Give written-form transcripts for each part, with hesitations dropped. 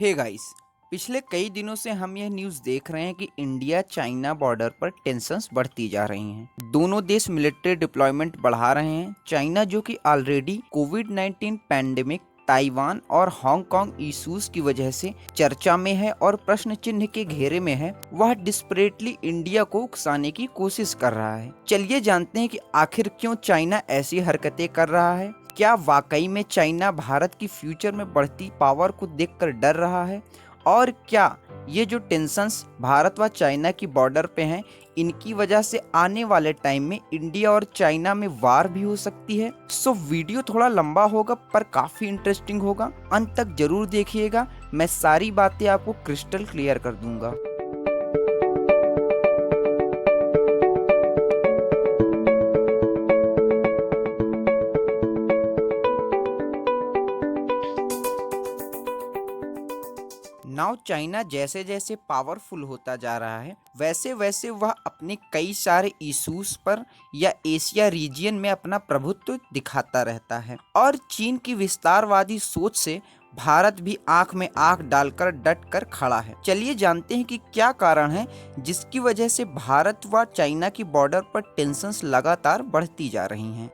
Hey guys. पिछले कई दिनों से हम यह न्यूज़ देख रहे हैं कि इंडिया चाइना बॉर्डर पर टेंशन्स बढ़ती जा रही हैं। दोनों देश मिलिट्री डिप्लॉयमेंट बढ़ा रहे हैं। चाइना जो कि ऑलरेडी कोविड-19 पैंडेमिक, ताइवान और हांगकांग इश्यूज की वजह से चर्चा में है और प्रश्न चिन्ह के घेरे में है, वह डिस्परेटली इंडिया को उकसाने की कोशिश कर रहा है। चलिए जानते हैं कि आखिर क्यों चाइना ऐसी हरकतें कर रहा है। क्या वाकई में चाइना भारत की फ्यूचर में बढ़ती पावर को देखकर डर रहा है, और क्या ये जो टेंशन्स भारत व चाइना की बॉर्डर पे हैं, इनकी वजह से आने वाले टाइम में इंडिया और चाइना में वार भी हो सकती है। सो वीडियो थोड़ा लंबा होगा पर काफी इंटरेस्टिंग होगा, अंत तक जरूर देखिएगा। मैं सारी बातें आपको क्रिस्टल क्लियर कर दूंगा। नाउ चाइना जैसे जैसे पावरफुल होता जा रहा है, वैसे वैसे वह अपने कई सारे इश्यूज पर या एशिया रीजियन में अपना प्रभुत्व दिखाता रहता है, और चीन की विस्तारवादी सोच से भारत भी आंख में आंख डालकर डट कर खड़ा है। चलिए जानते हैं कि क्या कारण है जिसकी वजह से भारत व चाइना की बॉर्डर पर टेंशन्स लगातार बढ़ती जा रही हैं।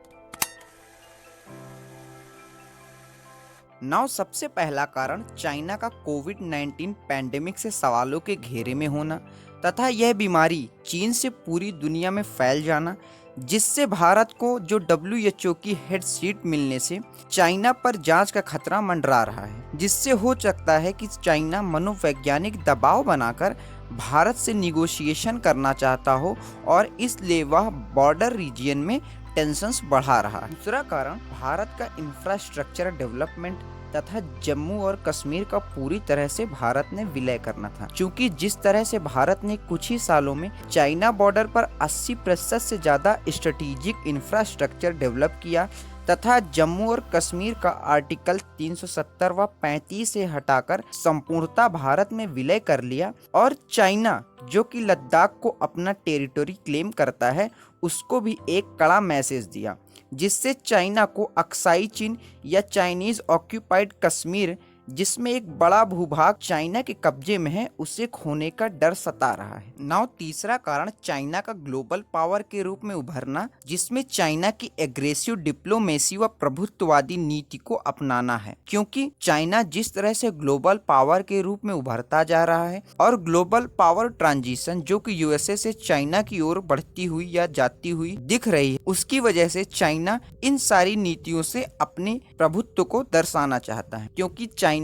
नाउ सबसे पहला कारण चाइना का कोविड-19 पैंडेमिक से सवालों के घेरे में होना तथा यह बीमारी चीन से पूरी दुनिया में फैल जाना, जिससे भारत को जो WHO की हेड सीट मिलने से चाइना पर जांच का खतरा मंडरा रहा है, जिससे हो सकता है कि चाइना मनोवैज्ञानिक दबाव बनाकर भारत से निगोशिएशन करना चाहता हो और इसलिए वह बॉर्डर रीजियन में टेंशन्स बढ़ा रहा है। दूसरा कारण भारत का इंफ्रास्ट्रक्चर डेवलपमेंट तथा जम्मू और कश्मीर का पूरी तरह से भारत ने विलय करना था, क्योंकि जिस तरह से भारत ने कुछ ही सालों में चाइना बॉर्डर पर 80% से ज्यादा स्ट्रेटेजिक इंफ्रास्ट्रक्चर डेवलप किया तथा जम्मू और कश्मीर का आर्टिकल 370 व 35 से हटाकर संपूर्णता भारत में विलय कर लिया, और चाइना जो कि लद्दाख को अपना टेरिटरी क्लेम करता है, उसको भी एक कड़ा मैसेज दिया, जिससे चाइना को अक्साई चीन या चाइनीज ऑक्यूपाइड कश्मीर, जिसमें एक बड़ा भूभाग चाइना के कब्जे में है, उसे खोने का डर सता रहा है। नाउ तीसरा कारण चाइना का ग्लोबल पावर के रूप में उभरना, जिसमें चाइना की एग्रेसिव डिप्लोमेसी व प्रभुत्ववादी नीति को अपनाना है, क्योंकि चाइना जिस तरह से ग्लोबल पावर के रूप में उभरता जा रहा है और ग्लोबल पावर ट्रांजिशन जो कि यूएसए से चाइना की ओर बढ़ती हुई या जाती हुई दिख रही है, उसकी वजह से चाइना इन सारी नीतियों से अपने प्रभुत्व को दर्शाना चाहता है। क्योंकि चाइना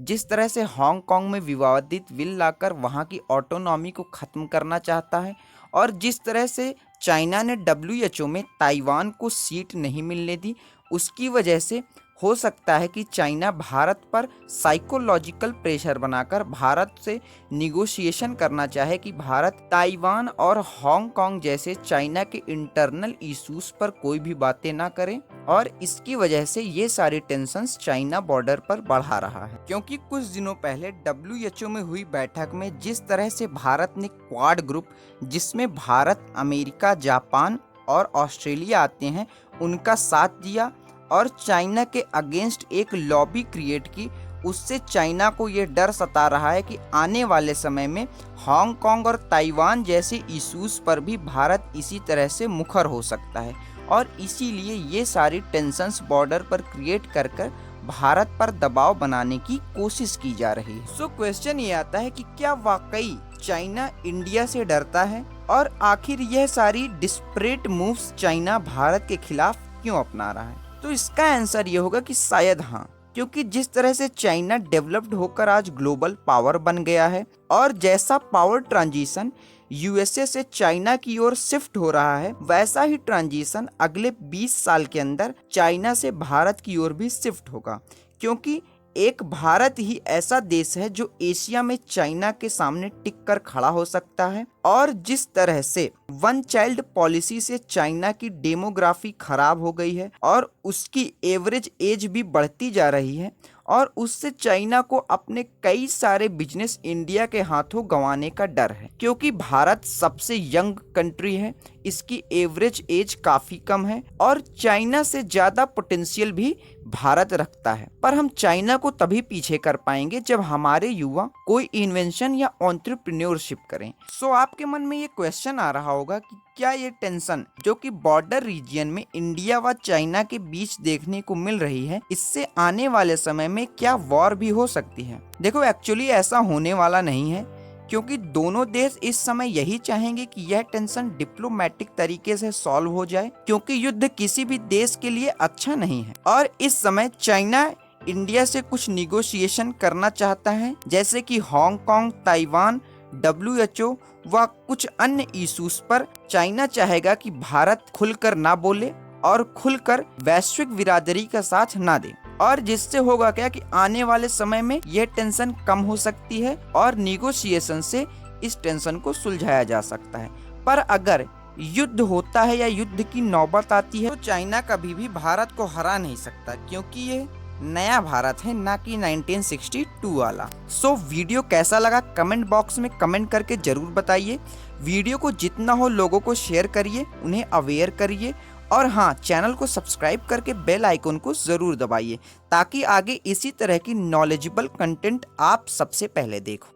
जिस तरह से हांगकांग में विवादित बिल लाकर वहां की ऑटोनॉमी को खत्म करना चाहता है, और जिस तरह से चाइना ने WHO में ताइवान को सीट नहीं मिलने दी, उसकी वजह से हो सकता है कि चाइना भारत पर साइकोलॉजिकल प्रेशर बनाकर भारत से निगोशिएशन करना चाहे कि भारत ताइवान और हांगकांग जैसे चाइना के इंटरनल इश्यूज पर कोई भी बातें ना करे, और इसकी वजह से ये सारी टेंशन्स चाइना बॉर्डर पर बढ़ा रहा है। क्योंकि कुछ दिनों पहले WHO में हुई बैठक में जिस तरह से भारत ने क्वाड ग्रुप, जिसमें भारत, अमेरिका, जापान और ऑस्ट्रेलिया आते हैं, उनका साथ दिया और चाइना के अगेंस्ट एक लॉबी क्रिएट की, उससे चाइना को ये डर सता रहा है कि आने वाले समय में हांगकांग और ताइवान जैसे इश्यूज पर भी भारत इसी तरह से मुखर हो सकता है, और इसीलिए ये सारी टेंशन्स बॉर्डर पर क्रिएट कर भारत पर दबाव बनाने की कोशिश की जा रही है। सो क्वेश्चन ये आता है कि क्या वाकई चाइना इंडिया से डरता है, और आखिर यह सारी डिस्परेट मूव्स चाइना भारत के खिलाफ क्यों अपना रहा है? तो इसका आंसर ये होगा कि शायद हाँ, क्योंकि जिस तरह से चाइना डेवलप्ड होकर आज ग्लोबल पावर बन गया है, और जैसा पावर ट्रांजिशन यूएसए से चाइना की ओर शिफ्ट हो रहा है, वैसा ही ट्रांजिशन अगले 20 साल के अंदर चाइना से भारत की ओर भी शिफ्ट होगा। क्योंकि एक भारत ही ऐसा देश है जो एशिया में चाइना के सामने टिक कर खड़ा हो सकता है, और जिस तरह से वन चाइल्ड पॉलिसी से चाइना की डेमोग्राफी खराब हो गई है और उसकी एवरेज एज भी बढ़ती जा रही है, और उससे चाइना को अपने कई सारे बिजनेस इंडिया के हाथों गंवाने का डर है। क्योंकि भारत सबसे यंग कंट्री है, इसकी एवरेज एज काफी कम है और चाइना से ज्यादा पोटेंशियल भी भारत रखता है। पर हम चाइना को तभी पीछे कर पाएंगे जब हमारे युवा कोई इन्वेंशन या एंटरप्रेन्योरशिप करें। सो आपके मन में ये क्वेश्चन आ रहा होगा कि क्या ये टेंशन जो कि बॉर्डर रीजन में इंडिया व चाइना के बीच देखने को मिल रही है, इससे आने वाले समय में क्या वॉर भी हो सकती है? देखो, एक्चुअली ऐसा होने वाला नहीं है, क्योंकि दोनों देश इस समय यही चाहेंगे कि यह टेंशन डिप्लोमेटिक तरीके से सॉल्व हो जाए, क्योंकि युद्ध किसी भी देश के लिए अच्छा नहीं है। और इस समय चाइना इंडिया से कुछ निगोशिएशन करना चाहता है, जैसे कि हांगकांग, ताइवान, WHO व कुछ अन्य इश्यूज पर चाइना चाहेगा कि भारत खुलकर ना बोले और खुलकर वैश्विक बिरादरी का साथ ना दे। और जिससे होगा क्या कि आने वाले समय में यह टेंशन कम हो सकती है और निगोशिएशन से इस टेंशन को सुलझाया जा सकता है। पर अगर युद्ध होता है या युद्ध की नौबत आती है तो चाइना कभी भी भारत को हरा नहीं सकता, क्योंकि ये नया भारत है, ना कि 1962 वाला। सो वीडियो कैसा लगा कमेंट बॉक्स में कमेंट करके जरूर बताइए। वीडियो को जितना हो लोगों को शेयर करिए, उन्हें अवेयर करिए और हाँ, चैनल को सब्सक्राइब करके बेल आइकन को जरूर दबाइए ताकि आगे इसी तरह की नॉलेजेबल कंटेंट आप सबसे पहले देखो।